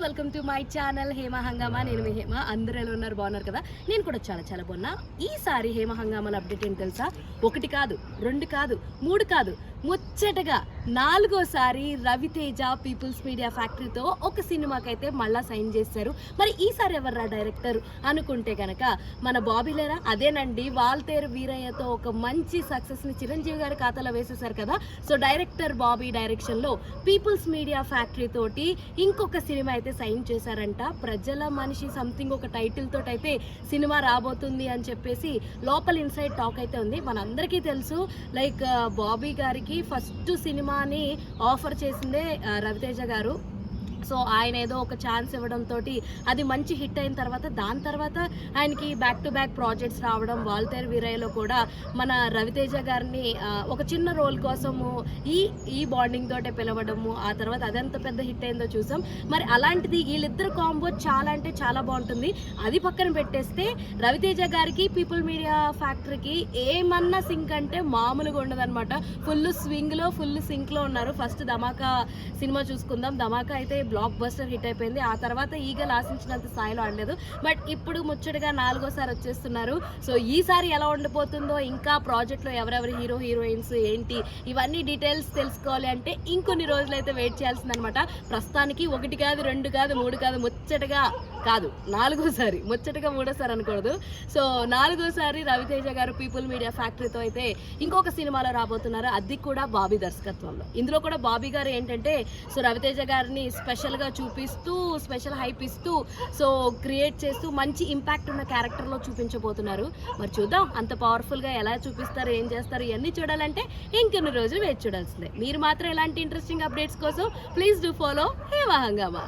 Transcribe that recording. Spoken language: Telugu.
Welcome to my channel Hema హంగామా. నేను మీ హేమ. అందరూ ఎలా ఉన్నారు? బాగున్నారు కదా? నేను కూడా చాలా చాలా బాగున్నా. ఈసారి హేమ హంగామాలో అప్డేట్ ఏంటి తెలుసా? 1 కాదు, 2 కాదు, 3 కాదు, ముచ్చటగా 4వసారి రవితేజ పీపుల్స్ మీడియా ఫ్యాక్టరీతో ఒక సినిమాకైతే మళ్ళా సైన్ చేశారు. మరి ఈసారి ఎవర్రా డైరెక్టర్ అనుకుంటే కనుక మన బాబీ లేరా? అదేనండి, వాల్తేరు వీరయ్యతో ఒక మంచి సక్సెస్ని చిరంజీవి గారి ఖాతాలో వేసేసారు కదా. సో డైరెక్టర్ బాబీ డైరెక్షన్లో పీపుల్స్ మీడియా ఫ్యాక్టరీ తోటి ఇంకొక సినిమా అయితే సైన్ చేశారంట. ప్రజల మనిషి సంథింగ్ ఒక టైటిల్ తోటి అయితే సినిమా రాబోతుంది అని చెప్పేసి లోపల ఇన్సైడ్ టాక్ అయితే ఉంది. మనందరికీ తెలుసు, లైక్ బాబీ గారికి ఫస్ట్ సినిమాని ఆఫర్ చేసిందే రవితేజ గారు. సో ఆయన ఏదో ఒక ఛాన్స్ ఇవ్వడంతో అది మంచి హిట్ అయిన తర్వాత దాని తర్వాత ఆయనకి బ్యాక్ టు బ్యాక్ ప్రాజెక్ట్స్ రావడం, వాల్తేరు వీరయ్యలో కూడా మన రవితేజ గారిని ఒక చిన్న రోల్ కోసము ఈ బాండింగ్ తోటే పిలవడము, ఆ తర్వాత అదెంత పెద్ద హిట్ అయిందో చూసాం. మరి అలాంటిది వీళ్ళిద్దరు కాంబో చాలా అంటే చాలా బాగుంటుంది. అది పక్కన పెట్టేస్తే రవితేజ గారికి పీపుల్ మీడియా ఫ్యాక్టరీకి ఏమన్నా సింక్ అంటే మామూలుగా ఉండదన్నమాట. ఫుల్ స్వింగ్లో ఫుల్ సింక్లో ఉన్నారు. ఫస్ట్ ధమాకా సినిమా చూసుకుందాం. ధమాకా అయితే బ్లాక్ బస్టర్ హిట్ అయిపోయింది. ఆ తర్వాత ఈగలు ఆశించినంత స్థాయిలో ఆడలేదు. బట్ ఇప్పుడు ముచ్చటగా 4వసారి వచ్చేస్తున్నారు. సో ఈసారి ఎలా ఉండిపోతుందో, ఇంకా ప్రాజెక్ట్లో ఎవరెవరు హీరో హీరోయిన్స్ ఏంటి, ఇవన్నీ డీటెయిల్స్ తెలుసుకోవాలి అంటే ఇంకొన్ని రోజులైతే వెయిట్ చేయాల్సిందనమాట. ప్రస్తుతానికి 1 కాదు, 2 కాదు, 3 కాదు, ముచ్చటగా కాదు 4వసారి, ముచ్చటగా 3వసారి అనకూడదు. సో 4వసారి రవితేజ గారు పీపుల్ మీడియా ఫ్యాక్టరీతో అయితే ఇంకొక సినిమాలో రాబోతున్నారు. అది కూడా బాబీ దర్శకత్వంలో. ఇందులో కూడా బాబీ గారు ఏంటంటే, సో రవితేజ గారిని స్పెషల్గా చూపిస్తూ, స్పెషల్ హైప్ ఇస్తూ, సో క్రియేట్ చేస్తూ మంచి ఇంపాక్ట్ ఉన్న క్యారెక్టర్లో చూపించబోతున్నారు. మరి చూద్దాం అంత పవర్ఫుల్గా ఎలా చూపిస్తారు, ఏం చేస్తారు, ఇవన్నీ చూడాలంటే ఇంకొన్ని రోజులు వెయిట్ చూడాల్సిందే. మీరు మాత్రం ఇలాంటి ఇంట్రెస్టింగ్ అప్డేట్స్ కోసం ప్లీజ్ డూ ఫాలో హేమ హంగామా.